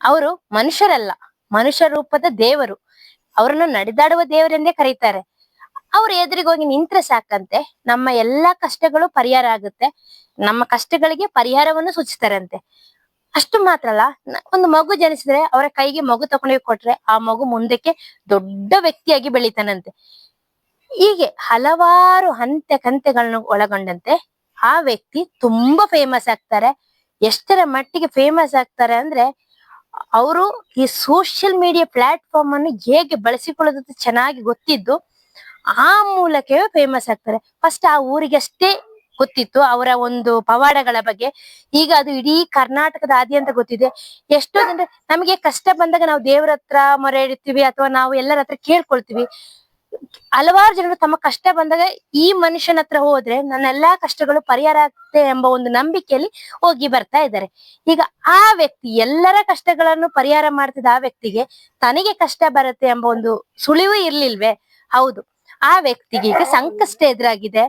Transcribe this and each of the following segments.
ಅವರು ಮನುಷ್ಯರಲ್ಲ, ಮನುಷ್ಯ ರೂಪದ ದೇವರು. ಅವರನ್ನು ನಡೆದಾಡುವ ದೇವರೆಂದೇ ಕರೀತಾರೆ. ಅವ್ರ ಎದುರಿಗೆ ಹೋಗಿ ನಿಂತ್ರೆ ಸಾಕಂತೆ ನಮ್ಮ ಎಲ್ಲಾ ಕಷ್ಟಗಳು ಪರಿಹಾರ ಆಗುತ್ತೆ. ನಮ್ಮ ಕಷ್ಟಗಳಿಗೆ ಪರಿಹಾರವನ್ನು ಸೂಚಿಸ್ತಾರಂತೆ. ಅಷ್ಟು ಮಾತ್ರ ಅಲ್ಲ, ಒಂದು ಮಗು ಜನಿಸಿದ್ರೆ ಅವರ ಕೈಗೆ ಮಗು ತಗೊಂಡೋಗಿ ಕೊಟ್ರೆ ಆ ಮಗು ಮುಂದಕ್ಕೆ ದೊಡ್ಡ ವ್ಯಕ್ತಿಯಾಗಿ ಬೆಳಿತಾನಂತೆ. ಹೀಗೆ ಹಲವಾರು ಹಂತೆ ಕಂತೆಗಳನ್ನು ಒಳಗೊಂಡಂತೆ ಆ ವ್ಯಕ್ತಿ ತುಂಬಾ ಫೇಮಸ್ ಆಗ್ತಾರೆ. ಎಷ್ಟರ ಮಟ್ಟಿಗೆ ಫೇಮಸ್ ಆಗ್ತಾರೆ ಅಂದ್ರೆ, ಅವರು ಈ ಸೋಷಿಯಲ್ ಮೀಡಿಯಾ ಪ್ಲಾಟ್ಫಾರ್ಮ್ ಅನ್ನು ಹೇಗೆ ಬಳಸಿಕೊಳ್ಳೋದು ಚೆನ್ನಾಗಿ ಗೊತ್ತಿದ್ದು ಆ ಮೂಲಕವೇ ಫೇಮಸ್ ಆಗ್ತಾರೆ. ಫಸ್ಟ್ ಆ ಊರಿಗಷ್ಟೇ ಗೊತ್ತಿತ್ತು ಅವರ ಒಂದು ಪವಾಡಗಳ ಬಗ್ಗೆ. ಈಗ ಅದು ಇಡೀ ಕರ್ನಾಟಕದಾದ್ಯಂತ ಗೊತ್ತಿದೆ. ಎಷ್ಟೋ ಜನ ನಮಗೆ ಕಷ್ಟ ಬಂದಾಗ ನಾವು ದೇವರ ಹತ್ರ ಮೊರೆ ಇಡ್ತೀವಿ ಅಥವಾ ನಾವು ಎಲ್ಲರ ಹತ್ರ ಕೇಳ್ಕೊಳ್ತೀವಿ. ಹಲವಾರು ಜನರು ತಮ್ಮ ಕಷ್ಟ ಬಂದಾಗ ಈ ಮನುಷ್ಯನ ಹತ್ರ ಹೋದ್ರೆ ನನ್ನ ಎಲ್ಲಾ ಕಷ್ಟಗಳು ಪರಿಹಾರ ಆಗ್ತದೆ ಎಂಬ ಒಂದು ನಂಬಿಕೆಯಲ್ಲಿ ಹೋಗಿ ಬರ್ತಾ ಇದ್ದಾರೆ. ಈಗ ಆ ವ್ಯಕ್ತಿ ಎಲ್ಲರ ಕಷ್ಟಗಳನ್ನು ಪರಿಹಾರ ಮಾಡ್ತಿದ್ದ ಆ ವ್ಯಕ್ತಿಗೆ ತನಗೆ ಕಷ್ಟ ಬರುತ್ತೆ ಎಂಬ ಒಂದು ಸುಳಿವು ಇರ್ಲಿಲ್ವೇ? ಹೌದು, ಆ ವ್ಯಕ್ತಿಗೆ ಈಗ ಸಂಕಷ್ಟ ಎದುರಾಗಿದೆ.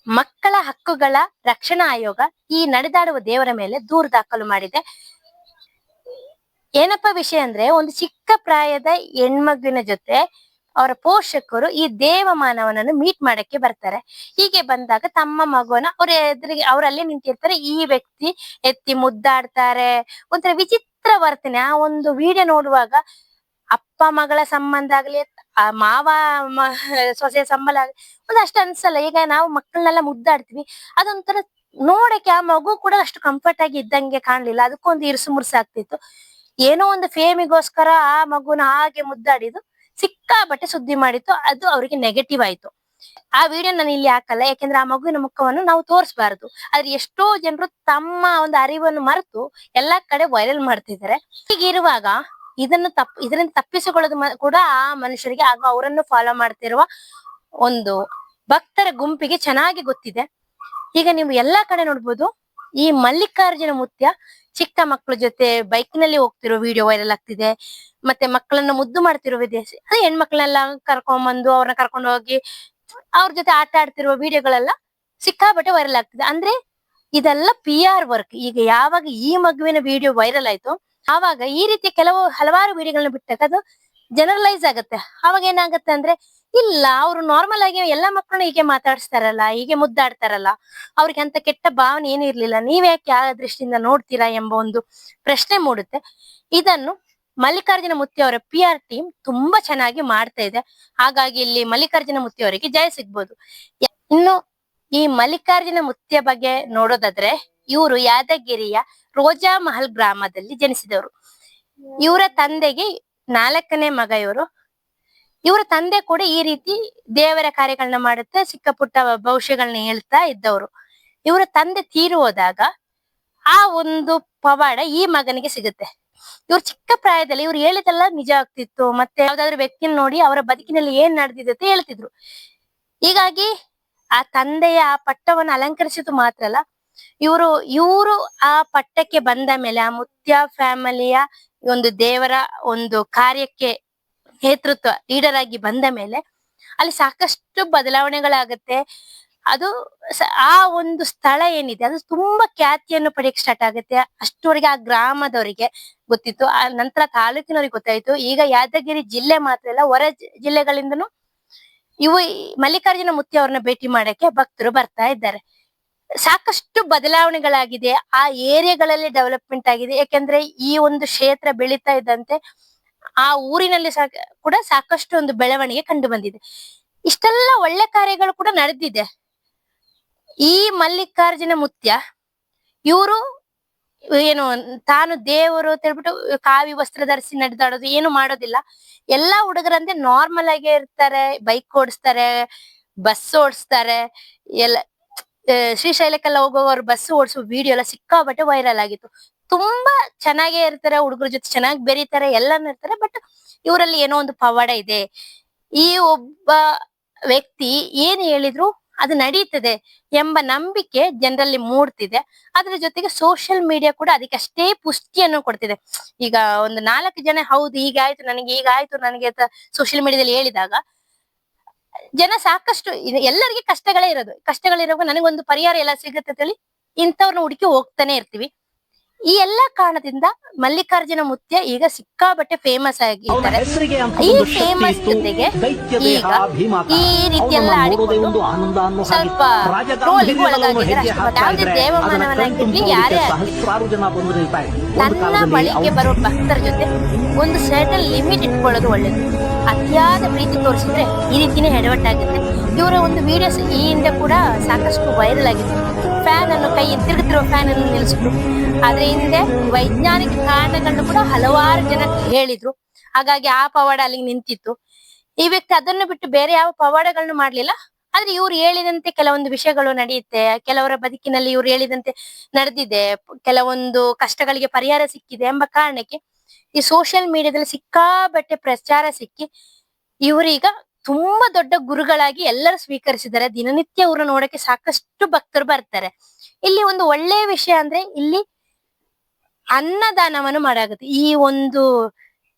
ಮಕ್ಕಳ ಹಕ್ಕುಗಳ ರಕ್ಷಣಾ ಆಯೋಗ ಈ ನಡೆದಾಡುವ ದೇವರ ಮೇಲೆ ದೂರು ದಾಖಲು ಮಾಡಿದೆ. ಏನಪ್ಪಾ ವಿಷಯ ಅಂದ್ರೆ, ಒಂದು ಚಿಕ್ಕ ಪ್ರಾಯದ ಹೆಣ್ಮಗುವಿನ ಜೊತೆ ಅವರ ಪೋಷಕರು ಈ ದೇವಮಾನವನನ್ನು ಮೀಟ್ ಮಾಡಕ್ಕೆ ಬರ್ತಾರೆ. ಹೀಗೆ ಬಂದಾಗ ತಮ್ಮ ಮಗುವನ್ನ ಅವ್ರ ಎದುರಿಗೆ ಅವರಲ್ಲಿ ನಿಂತಿರ್ತಾರೆ. ಈ ವ್ಯಕ್ತಿ ಎತ್ತಿ ಮುದ್ದಾಡ್ತಾರೆ. ಒಂಥರ ವಿಚಿತ್ರ ವರ್ತನೆ. ಆ ಒಂದು ವಿಡಿಯೋ ನೋಡುವಾಗ ಅಪ್ಪ ಮಗಳ ಸಂಬಂಧ ಆಗ್ಲಿ, ಆ ಮಾವ ಸೊಸೆ ಸಂಬಳ ಒಂದು ಅಷ್ಟು ಅನ್ಸಲ್ಲ. ಈಗ ನಾವು ಮಕ್ಕಳನ್ನೆಲ್ಲ ಮುದ್ದಾಡ್ತೀವಿ, ಅದೊಂಥರ ನೋಡಕ್ಕೆ ಆ ಮಗು ಕೂಡ ಅಷ್ಟು ಕಂಫರ್ಟ್ ಆಗಿ ಇದ್ದಂಗೆ ಕಾಣ್ಲಿಲ್ಲ. ಅದಕ್ಕೊಂದು ಇರುಸು ಮುರುಸು ಆಗ್ತಿತ್ತು. ಏನೋ ಒಂದು ಫೇಮಿಗೋಸ್ಕರ ಆ ಮಗುನ ಹಾಗೆ ಮುದ್ದಾಡಿದ್ದು ಸಿಕ್ಕಾಪಟ್ಟೆ ಸುದ್ದಿ ಮಾಡಿತ್ತು. ಅದು ಅವರಿಗೆ ನೆಗೆಟಿವ್ ಆಯ್ತು. ಆ ವಿಡಿಯೋ ನಾನು ಇಲ್ಲಿ ಹಾಕಲ್ಲ, ಯಾಕೆಂದ್ರೆ ಆ ಮಗುವಿನ ಮುಖವನ್ನು ನಾವು ತೋರಿಸಬಾರದು. ಆದ್ರೆ ಎಷ್ಟೋ ಜನರು ತಮ್ಮ ಒಂದು ಅರಿವನ್ನು ಮರೆತು ಎಲ್ಲಾ ಕಡೆ ವೈರಲ್ ಮಾಡ್ತಿದ್ದಾರೆ. ಹೀಗಿರುವಾಗ ಇದರಿಂದ ತಪ್ಪಿಸಿಕೊಳ್ಳೋದು ಕೂಡ ಆ ಮನುಷ್ಯರಿಗೆ ಹಾಗೂ ಅವರನ್ನು ಫಾಲೋ ಮಾಡ್ತಿರುವ ಒಂದು ಭಕ್ತರ ಗುಂಪಿಗೆ ಚೆನ್ನಾಗಿ ಗೊತ್ತಿದೆ. ಈಗ ನೀವು ಎಲ್ಲಾ ಕಡೆ ನೋಡ್ಬೋದು, ಈ ಮಲ್ಲಿಕಾರ್ಜುನ ಮುತ್ಯ ಚಿಕ್ಕ ಮಕ್ಕಳ ಜೊತೆ ಬೈಕ್ ನಲ್ಲಿ ಹೋಗ್ತಿರೋ ವಿಡಿಯೋ ವೈರಲ್ ಆಗ್ತಿದೆ. ಮತ್ತೆ ಮಕ್ಕಳನ್ನ ಮುದ್ದು ಮಾಡ್ತಿರೋ ವಿದೇಶಿ ಅದೇ ಹೆಣ್ಮಕ್ಳನ್ನೆಲ್ಲ ಕರ್ಕೊಂಡ್ಬಂದು ಅವ್ರನ್ನ ಕರ್ಕೊಂಡು ಹೋಗಿ ಅವ್ರ ಜೊತೆ ಆಟ ಆಡ್ತಿರುವ ವಿಡಿಯೋಗಳೆಲ್ಲ ಸಿಕ್ಕಾಪಟ್ಟೆ ವೈರಲ್ ಆಗ್ತಿದೆ. ಅಂದ್ರೆ ಇದೆಲ್ಲ PR ವರ್ಕ್. ಈಗ ಯಾವಾಗ ಈ ಮಗುವಿನ ವಿಡಿಯೋ ವೈರಲ್ ಆಯ್ತು, ಆವಾಗ ಈ ರೀತಿ ಹಲವಾರು ವಿಡಿಯೋಗಳನ್ನ ಬಿಟ್ಟಾಗ ಅದು ಜನರಲೈಸ್ ಆಗತ್ತೆ. ಆವಾಗ ಏನಾಗತ್ತೆ ಅಂದ್ರೆ, ಇಲ್ಲ ಅವ್ರು ನಾರ್ಮಲ್ ಆಗಿ ಎಲ್ಲಾ ಮಕ್ಕಳನ್ನ ಹೀಗೆ ಮಾತಾಡಿಸ್ತಾರಲ್ಲ, ಹೀಗೆ ಮುದ್ದಾಡ್ತಾರಲ್ಲ, ಅವ್ರಿಗೆ ಅಂತ ಕೆಟ್ಟ ಭಾವನೆ ಏನು ಇರ್ಲಿಲ್ಲ, ನೀವ್ಯಾಕೆ ಯಾವ ದೃಷ್ಟಿಯಿಂದ ನೋಡ್ತೀರಾ ಎಂಬ ಒಂದು ಪ್ರಶ್ನೆ ಮೂಡುತ್ತೆ. ಇದನ್ನು ಮಲ್ಲಿಕಾರ್ಜುನ ಮುತ್ಯ ಅವರ PR ಟೀಮ್ ತುಂಬಾ ಚೆನ್ನಾಗಿ ಮಾಡ್ತಾ ಇದೆ. ಹಾಗಾಗಿ ಇಲ್ಲಿ ಮಲ್ಲಿಕಾರ್ಜುನ ಮುತ್ಯ ಅವರಿಗೆ ಜಯ ಸಿಗ್ಬೋದು. ಇನ್ನು ಈ ಮಲ್ಲಿಕಾರ್ಜುನ ಮುತ್ಯ ಬಗ್ಗೆ ನೋಡೋದಾದ್ರೆ, ಇವರು ಯಾದಗಿರಿಯ ರೋಜಾ ಮಹಲ್ ಗ್ರಾಮದಲ್ಲಿ ಜನಿಸಿದವರು. ಇವರ ತಂದೆಗೆ 4ನೇ ಮಗ ಇವರು. ಇವರ ತಂದೆ ಕೂಡ ಈ ರೀತಿ ದೇವರ ಕಾರ್ಯಗಳನ್ನ ಮಾಡುತ್ತಾ ಚಿಕ್ಕ ಪುಟ್ಟ ಭವಿಷ್ಯಗಳನ್ನ ಹೇಳ್ತಾ ಇದ್ದವರು. ಇವರ ತಂದೆ ತೀರಿ ಹೋದಾಗ ಆ ಒಂದು ಪವಾಡ ಈ ಮಗನಿಗೆ ಸಿಗುತ್ತೆ. ಇವ್ರು ಚಿಕ್ಕ ಪ್ರಾಯದಲ್ಲಿ ಇವ್ರು ಹೇಳಿದೆಲ್ಲ ನಿಜ ಆಗ್ತಿತ್ತು. ಮತ್ತೆ ಯಾವ್ದಾದ್ರು ವ್ಯಕ್ತಿನ ನೋಡಿ ಅವರ ಬದುಕಿನಲ್ಲಿ ಏನ್ ನಡೆದಿದೆ ಅಂತ ಹೇಳ್ತಿದ್ರು. ಹೀಗಾಗಿ ಆ ತಂದೆಯ ಆ ಪಟ್ಟವನ್ನು ಅಲಂಕರಿಸಿದ್ದು ಮಾತ್ರ ಅಲ್ಲ, ಇವರು ಆ ಪಟ್ಟಕ್ಕೆ ಬಂದ ಮೇಲೆ ಆ ಮುತ್ಯ ಫ್ಯಾಮಿಲಿಯ ಒಂದು ದೇವರ ಒಂದು ಕಾರ್ಯಕ್ಕೆ ನೇತೃತ್ವ ಲೀಡರ್ ಆಗಿ ಬಂದ ಮೇಲೆ ಅಲ್ಲಿ ಸಾಕಷ್ಟು ಬದಲಾವಣೆಗಳಾಗತ್ತೆ. ಅದು ಆ ಒಂದು ಸ್ಥಳ ಏನಿದೆ ಅದು ತುಂಬಾ ಖ್ಯಾತಿಯನ್ನು ಪಡೆಯಕ್ಕೆ ಸ್ಟಾರ್ಟ್ ಆಗುತ್ತೆ. ಅಷ್ಟುವರೆಗೆ ಆ ಗ್ರಾಮದವರಿಗೆ ಗೊತ್ತಿತ್ತು. ಆ ನಂತರ ತಾಲೂಕಿನವ್ರಿಗೆ ಗೊತ್ತಾಯ್ತು. ಈಗ ಯಾದಗಿರಿ ಜಿಲ್ಲೆ ಮಾತ್ರ ಅಲ್ಲ, ಹೊರ ಜಿಲ್ಲೆಗಳಿಂದನೂ ಮಲ್ಲಿಕಾರ್ಜುನ ಮುತ್ಯ ಅವ್ರನ್ನ ಭೇಟಿ ಮಾಡಕ್ಕೆ ಭಕ್ತರು ಬರ್ತಾ ಇದ್ದಾರೆ. ಸಾಕಷ್ಟು ಬದಲಾವಣೆಗಳಾಗಿದೆ. ಆ ಏರಿಯಾಗಳಲ್ಲಿ ಡೆವಲಪ್ಮೆಂಟ್ ಆಗಿದೆ. ಯಾಕೆಂದ್ರೆ ಈ ಒಂದು ಕ್ಷೇತ್ರ ಬೆಳೀತಾ ಇದ್ದಂತೆ ಆ ಊರಿನಲ್ಲಿ ಕೂಡ ಸಾಕಷ್ಟು ಒಂದು ಬೆಳವಣಿಗೆ ಕಂಡು ಬಂದಿದೆ. ಇಷ್ಟೆಲ್ಲ ಒಳ್ಳೆ ಕಾರ್ಯಗಳು ಕೂಡ ನಡೆದಿದೆ. ಈ ಮಲ್ಲಿಕಾರ್ಜುನ ಮುತ್ಯ ಇವರು ಏನು ತಾನು ದೇವರು ಅಂತ ಹೇಳ್ಬಿಟ್ಟು ಕಾವಿ ವಸ್ತ್ರ ಧರಿಸಿ ನಡೆದಾಡೋದು ಏನು ಮಾಡೋದಿಲ್ಲ. ಎಲ್ಲಾ ಹುಡುಗರಂತೆ ನಾರ್ಮಲ್ ಆಗಿ ಇರ್ತಾರೆ. ಬೈಕ್ ಓಡಿಸ್ತಾರೆ, ಬಸ್ ಓಡಿಸ್ತಾರೆ. ಎಲ್ಲ ಶ್ರೀಶೈಲಕ್ಕೆಲ್ಲ ಹೋಗುವವರು ಬಸ್ ಓಡಿಸುವ ವಿಡಿಯೋ ಎಲ್ಲ ಸಿಕ್ಕಾಪಟ್ಟೆ ವೈರಲ್ ಆಗಿತ್ತು. ತುಂಬಾ ಚೆನ್ನಾಗೇ ಇರ್ತಾರೆ, ಹುಡುಗರ ಜೊತೆ ಚೆನ್ನಾಗಿ ಬೆರೀತಾರೆ, ಎಲ್ಲಾನು ಇರ್ತಾರೆ. ಬಟ್ ಇವರಲ್ಲಿ ಏನೋ ಒಂದು ಪವಾಡ ಇದೆ. ಈ ಒಬ್ಬ ವ್ಯಕ್ತಿ ಏನ್ ಹೇಳಿದ್ರು ಅದು ನಡೀತದೆ ಎಂಬ ನಂಬಿಕೆ ಜನರಲ್ಲಿ ಮೂಡ್ತಿದೆ. ಅದ್ರ ಜೊತೆಗೆ ಸೋಷಿಯಲ್ ಮೀಡಿಯಾ ಕೂಡ ಅದಕ್ಕೆ ಅಷ್ಟೇ ಪುಷ್ಟಿಯನ್ನು ಕೊಡ್ತಿದೆ. ಈಗ ಒಂದು 4 ಜನ ಹೌದು ಹೀಗಾಯ್ತು ನನಗೆ ಸೋಷಿಯಲ್ ಮೀಡಿಯಾದಲ್ಲಿ ಹೇಳಿದಾಗ ಜನ ಸಾಕಷ್ಟು ಎಲ್ಲರಿಗೆ ಕಷ್ಟಗಳಿರುವಾಗ ನನಗೊಂದು ಪರಿಹಾರ ಎಲ್ಲ ಸಿಗುತ್ತೆ ಅಂತ ಹೇಳಿ ಇಂಥವ್ರನ್ನ ಹುಡುಕಿ ಹೋಗ್ತಾನೆ ಇರ್ತೀವಿ. ಈ ಎಲ್ಲಾ ಕಾರಣದಿಂದ ಮಲ್ಲಿಕಾರ್ಜುನ ಮುತ್ಯ ಈಗ ಸಿಕ್ಕಾಬಟ್ಟೆ ಫೇಮಸ್ ಆಗಿದ್ದಾರೆ. ಈ ಫೇಮಸ್ ಜೊತೆಗೆ ಈಗ ಈ ರೀತಿ ಎಲ್ಲ ಆಡಿಕೊಂಡು ಸ್ವಲ್ಪ ಟ್ರೋಲಿಗೆ ಒಳಗಾಗಿದ್ದಾರೆ ಅಷ್ಟೇ. ಮತ್ತೆ ಯಾವುದೇ ದೇವಮಾನವನಾಗಿರ್ಲಿ ಯಾರೇ ತನ್ನ ಬಳಿಗೆ ಬರುವ ಭಕ್ತರ ಜೊತೆ ಒಂದು ಸರ್ಟನ್ ಲಿಮಿಟ್ ಇಟ್ಕೊಳ್ಳೋದು ಒಳ್ಳೇದು. ಅತಿಯಾದ ಪ್ರೀತಿ ತೋರಿಸಿದ್ರೆ ಈ ರೀತಿನೇ ಎಡವಟ್ಟಾಗುತ್ತೆ. ಇವರ ಒಂದು ವಿಡಿಯೋಸ್ ಈ ಹಿಂದೆ ಕೂಡ ಸಾಕಷ್ಟು ವೈರಲ್ ಆಗಿತ್ತು. ಫ್ಯಾನ್ ಅನ್ನು ತಿರುಗುತ್ತಿರುವ ಫ್ಯಾನ್ ಅನ್ನು ನಿಲ್ಲಿಸಿದ್ರು. ಆದ್ರೆ ಹಿಂದೆ ವೈಜ್ಞಾನಿಕ ಕಾರಣಗಳನ್ನು ಕೂಡ ಹಲವಾರು ಜನ ಹೇಳಿದ್ರು. ಹಾಗಾಗಿ ಆ ಪವಾಡ ಅಲ್ಲಿಗೆ ನಿಂತಿತ್ತು. ಈ ವ್ಯಕ್ತಿ ಅದನ್ನು ಬಿಟ್ಟು ಬೇರೆ ಯಾವ ಪವಾಡಗಳನ್ನು ಮಾಡ್ಲಿಲ್ಲ. ಆದ್ರೆ ಇವ್ರು ಹೇಳಿದಂತೆ ಕೆಲವೊಂದು ವಿಷಯಗಳು ನಡೆಯುತ್ತೆ, ಕೆಲವರ ಬದುಕಿನಲ್ಲಿ ಇವ್ರು ಹೇಳಿದಂತೆ ನಡೆದಿದೆ, ಕೆಲವೊಂದು ಕಷ್ಟಗಳಿಗೆ ಪರಿಹಾರ ಸಿಕ್ಕಿದೆ ಎಂಬ ಕಾರಣಕ್ಕೆ ಈ ಸೋಷಿಯಲ್ ಮೀಡಿಯಾದಲ್ಲಿ ಸಿಕ್ಕಾಬಟ್ಟೆ ಪ್ರಚಾರ ಸಿಕ್ಕಿ ಇವರೀಗ ತುಂಬಾ ದೊಡ್ಡ ಗುರುಗಳಾಗಿ ಎಲ್ಲರೂ ಸ್ವೀಕರಿಸಿದ್ದಾರೆ. ದಿನನಿತ್ಯ ಇವ್ರು ನೋಡಕ್ಕೆ ಸಾಕಷ್ಟು ಭಕ್ತರು ಬರ್ತಾರೆ. ಇಲ್ಲಿ ಒಂದು ಒಳ್ಳೆಯ ವಿಷಯ ಅಂದ್ರೆ ಇಲ್ಲಿ ಅನ್ನದಾನವನ್ನು ಮಾಡಾಗುತ್ತೆ. ಈ ಒಂದು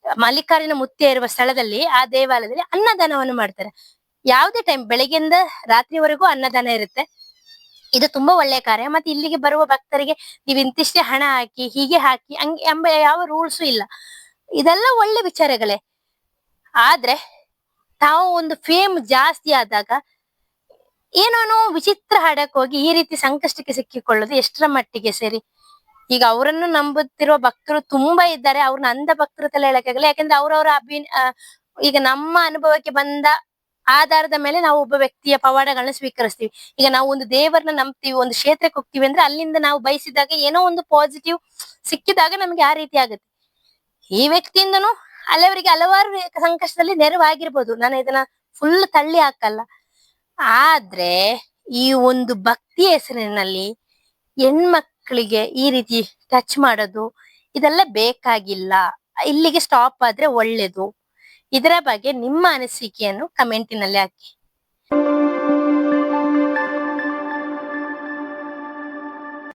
ಮಲ್ಲಿಕಾರ್ಜುನ ಮುತ್ಯ ಇರುವ ಸ್ಥಳದಲ್ಲಿ ಆ ದೇವಾಲಯದಲ್ಲಿ ಅನ್ನದಾನವನ್ನು ಮಾಡ್ತಾರೆ. ಯಾವುದೇ ಟೈಮ್ ಬೆಳಗ್ಗೆಯಿಂದ ರಾತ್ರಿವರೆಗೂ ಅನ್ನದಾನ ಇರುತ್ತೆ. ಇದು ತುಂಬಾ ಒಳ್ಳೆಯ ಕಾರ್ಯ. ಮತ್ತೆ ಇಲ್ಲಿಗೆ ಬರುವ ಭಕ್ತರಿಗೆ ನೀವು ಇಂತಿಷ್ಟೇ ಹಣ ಹಾಕಿ, ಹೀಗೆ ಹಾಕಿ, ಹಂಗೆ ಎಂಬ ಯಾವ ರೂಲ್ಸು ಇಲ್ಲ. ಇದೆಲ್ಲ ಒಳ್ಳೆ ವಿಚಾರಗಳೇ. ಆದ್ರೆ ತಾವು ಒಂದು ಫೇಮ್ ಜಾಸ್ತಿ ಆದಾಗ ಏನೋ ವಿಚಿತ್ರ ಹಾಡಕ್ ಹೋಗಿ ಈ ರೀತಿ ಸಂಕಷ್ಟಕ್ಕೆ ಸಿಕ್ಕಿಕೊಳ್ಳೋದು ಎಷ್ಟರ ಮಟ್ಟಿಗೆ ಸರಿ? ಈಗ ಅವರನ್ನು ನಂಬುತ್ತಿರುವ ಭಕ್ತರು ತುಂಬಾ ಇದ್ದಾರೆ. ಅವ್ರನ್ನ ಅಂಧ ಭಕ್ತರು ತಲೆ ಹೇಳಕ್ಕಾಗಲ್ಲ. ಯಾಕಂದ್ರೆ ಅವ್ರವ್ರ ಈಗ ನಮ್ಮ ಅನುಭವಕ್ಕೆ ಬಂದ ಆಧಾರದ ಮೇಲೆ ನಾವು ಒಬ್ಬ ವ್ಯಕ್ತಿಯ ಪವಾಡಗಳನ್ನ ಸ್ವೀಕರಿಸ್ತೀವಿ. ಈಗ ನಾವು ಒಂದು ದೇವರನ್ನ ನಂಬ್ತೀವಿ, ಒಂದು ಕ್ಷೇತ್ರಕ್ಕೆ ಹೋಗ್ತೀವಿ ಅಂದ್ರೆ ಅಲ್ಲಿಂದ ನಾವು ಬಯಸಿದಾಗ ಏನೋ ಒಂದು ಪಾಸಿಟಿವ್ ಸಿಕ್ಕಿದಾಗ ನಮ್ಗೆ ಆ ರೀತಿ ಆಗುತ್ತೆ. ಈ ವ್ಯಕ್ತಿಯಿಂದನೂ ಹಲವರಿಗೆ ಹಲವಾರು ಸಂಕಷ್ಟದಲ್ಲಿ ನೆರವಾಗಿರ್ಬೋದು. ನಾನು ಇದನ್ನ ಫುಲ್ ತಳ್ಳಿ ಹಾಕಲ್ಲ. ಆದ್ರೆ ಈ ಒಂದು ಭಕ್ತಿ ಹೆಸರಿನಲ್ಲಿ ಹೆಣ್ಮಕ್ಳಿಗೆ ಈ ರೀತಿ ಟಚ್ ಮಾಡೋದು ಇದೆಲ್ಲ ಬೇಕಾಗಿಲ್ಲ. ಇಲ್ಲಿಗೆ ಸ್ಟಾಪ್ ಆದ್ರೆ ಒಳ್ಳೇದು. ಇದರ ಬಗ್ಗೆ ನಿಮ್ಮ ಅನಿಸಿಕೆಯನ್ನು ಕಮೆಂಟಿನಲ್ಲಿ ಹಾಕಿ.